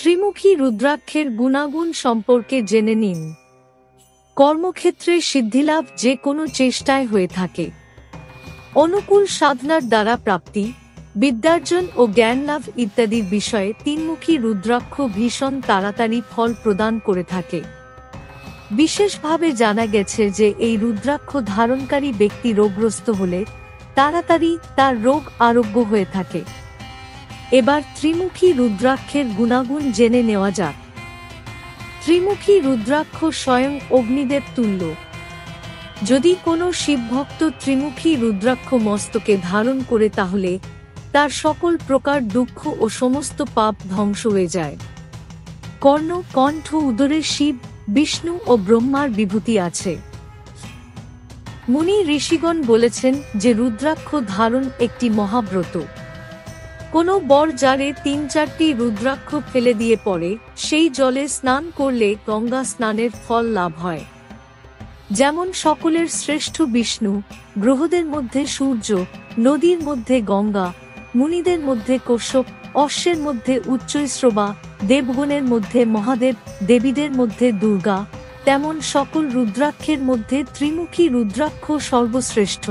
ত্রিমুখী রুদ্রাক্ষের গুণাগুণ সম্পর্কে জেনে নিন। কর্মক্ষেত্রে সিদ্ধিলাভ যে কোনো চেষ্টায় হয়ে থাকে। অনুকূল সাধনার দ্বারা প্রাপ্তি, বিদ্যার্জন ও জ্ঞান লাভ ইত্যাদির বিষয়ে তিনমুখী রুদ্রাক্ষ ভীষণ তাড়াতাড়ি ফল প্রদান করে থাকে। বিশেষভাবে জানা গেছে যে এই রুদ্রাক্ষ ধারণকারী ব্যক্তি রোগগ্রস্ত হলে তাড়াতাড়ি তার রোগ আরোগ্য হয়ে থাকে। এবার ত্রিমুখী রুদ্রাক্ষের গুণাগুণ জেনে নেওয়া যাক। ত্রিমুখী রুদ্রাক্ষ স্বয়ং অগ্নিদেব তুল্য। যদি কোনো শিবভক্ত ত্রিমুখী রুদ্রাক্ষ মস্তকে ধারণ করে তাহলে তার সকল প্রকার দুঃখ ও সমস্ত পাপ ধ্বংস হয়ে যায়। কর্ণ, কণ্ঠ, উদরে শিব, বিষ্ণু ও ব্রহ্মার বিভূতি আছে। মুনি ঋষিগণ বলেছেন যে রুদ্রাক্ষ ধারণ একটি মহাব্রত। কোনো বর যারে ৩-৪টি রুদ্রাক্ষ ফেলে দিয়ে পড়ে সেই জলে স্নান করলে গঙ্গা স্নানের ফল লাভ হয়। যেমন সকলের শ্রেষ্ঠ বিষ্ণু, গ্রহদের মধ্যে সূর্য, নদীর মধ্যে গঙ্গা, মুনিদের মধ্যে কশ্যপ, অশ্বের মধ্যে উচ্চৈঃশ্রবা, দেবগণের মধ্যে মহাদেব, দেবীদের মধ্যে দুর্গা, তেমন সকল রুদ্রাক্ষের মধ্যে ত্রিমুখী রুদ্রাক্ষ সর্বশ্রেষ্ঠ।